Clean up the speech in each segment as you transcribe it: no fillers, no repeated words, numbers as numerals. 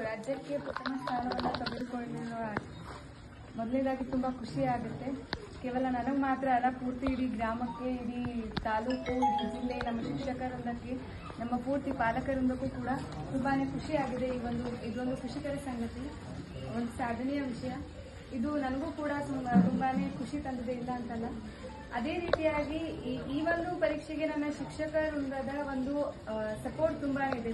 ರಾಜ್ಯಕ್ಕೆ ಪ್ರಥಮ ಸ್ಥಾನವನ್ನು ತೆಗೆದುಕೊಂಡಿರುವ ಮೊದಲನೇದಾಗಿ ತುಂಬ ಖುಷಿ ಆಗುತ್ತೆ. ಕೇವಲ ನನಗೆ ಮಾತ್ರ ಅಲ್ಲ, ಪೂರ್ತಿ ಇಡೀ ಗ್ರಾಮಕ್ಕೆ, ಇಡೀ ತಾಲೂಕು, ಇಡೀ ಜಿಲ್ಲೆ, ನಮ್ಮ ಶಿಕ್ಷಕರೊಂದಕ್ಕೆ, ನಮ್ಮ ಪೂರ್ತಿ ಪಾಲಕರೊಂದಕ್ಕೂ ಕೂಡ ತುಂಬಾ ಖುಷಿಯಾಗಿದೆ. ಇದೊಂದು ಖುಷಿಕರ ಸಂಗತಿ, ಒಂದು ಸಾಧನೆಯ ವಿಷಯ. ಇದು ನನಗೂ ಕೂಡ ತುಂಬಾ ಖುಷಿ ತಂದಿದೆ, ಇಲ್ಲ ಅಂತಲ್ಲ. ಅದೇ ರೀತಿಯಾಗಿ ಈ ಒಂದು ಪರೀಕ್ಷೆಗೆ ನನ್ನ ಶಿಕ್ಷಕ ವೃಂದದ ಒಂದು ಸಪೋರ್ಟ್ ತುಂಬಾ ಇದೆ.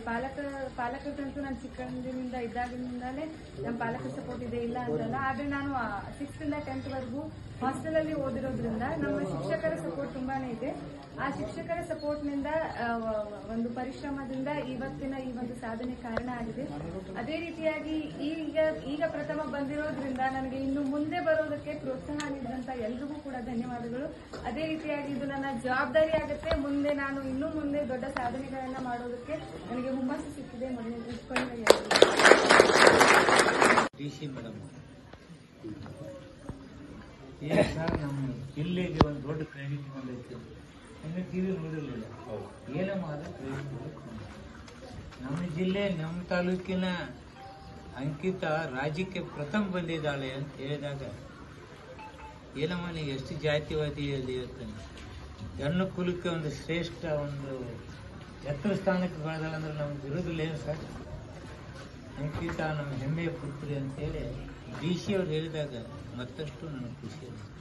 ಪಾಲಕರಂತೂ ನಾನು ಚಿಕ್ಕಂದಿನಿಂದ ಇದ್ದಾಗಿನಿಂದಲೇ ನಮ್ಮ ಪಾಲಕರ ಸಪೋರ್ಟ್ ಇದೆ, ಇಲ್ಲ ಅಂತಲ್ಲ. ಆದ್ರೆ ನಾನು 6th ಇಂದ 10th ವರೆಗೂ ಹಾಸ್ಟೆಲಲ್ಲಿ ಓದಿರೋದ್ರಿಂದ ನಮ್ಮ ಶಿಕ್ಷಕರ ಸಪೋರ್ಟ್ ತುಂಬಾನೇ ಇದೆ. ಆ ಶಿಕ್ಷಕರ ಸಪೋರ್ಟ್ನಿಂದ ಒಂದು ಪರಿಶ್ರಮದಿಂದ ಇವತ್ತಿನ ಈ ಒಂದು ಸಾಧನೆ ಕಾರಣ ಆಗಿದೆ. ಅದೇ ರೀತಿಯಾಗಿ ಈಗ ಪ್ರಥಮ ಬಂದಿರೋದ್ರಿಂದ ನನಗೆ ಇನ್ನು ಮುಂದೆ ಬರೋದಕ್ಕೆ ಪ್ರೋತ್ಸಾಹ ನೀಡಿದಂತ ಎಲ್ರಿಗೂ ಕೂಡ ಧನ್ಯವಾದಗಳು. ಅದೇ ರೀತಿಯಾಗಿ ಇದು ನನ್ನ ಜವಾಬ್ದಾರಿ ಆಗುತ್ತೆ. ಮುಂದೆ ನಾನು ಇನ್ನೂ ಮುಂದೆ ದೊಡ್ಡ ಸಾಧನೆಗಳನ್ನ ಮಾಡೋದಕ್ಕೆ ನನಗೆ ಹುಮ್ಮಸ್ಸು ಸಿಕ್ಕಿದೆ. ಸರ್, ನಮ್ಮ ಜಿಲ್ಲೆಗೆ ಒಂದು ದೊಡ್ಡ ಕ್ರೆಡಿಟ್ ಬಂದೈತಿ. ಇನ್ನು ಟಿವಿ ನೋಡಿರಲಿಲ್ಲ, ಏನಮ್ಮ ಅದು ಕ್ರೆಡಿಟ್. ನಮ್ಮ ಜಿಲ್ಲೆ, ನಮ್ಮ ತಾಲೂಕಿನ ಅಂಕಿತ ರಾಜ್ಯಕ್ಕೆ ಪ್ರಥಮ ಬಂದಿದ್ದಾಳೆ ಅಂತ ಹೇಳಿದಾಗ ಏನಮ್ಮ ನೀವು ಎಷ್ಟು ಜಾತಿವಾದಿಯಲ್ಲಿ ಇರ್ತಾನೆ. ಹೆಣ್ಣು ಕುಲಕ್ಕೆ ಒಂದು ಶ್ರೇಷ್ಠ ಒಂದು ಎತ್ತರ ಸ್ಥಾನಕ್ಕೆ ಬೆಳೆದಾಳ ಅಂದ್ರೆ ನಮ್ಗೆ ಇರೋದಿಲ್ಲ ಏನು ಸರ್. ಅಂಕಿತ ನಮ್ಮ ಹೆಮ್ಮೆಯ ಪುತ್ರಿ ಅಂತೇಳಿ DC ಅವ್ರು ಹೇಳಿದಾಗ ಮತ್ತಷ್ಟು ನನಗೆ ಖುಷಿ ಆಗುತ್ತೆ.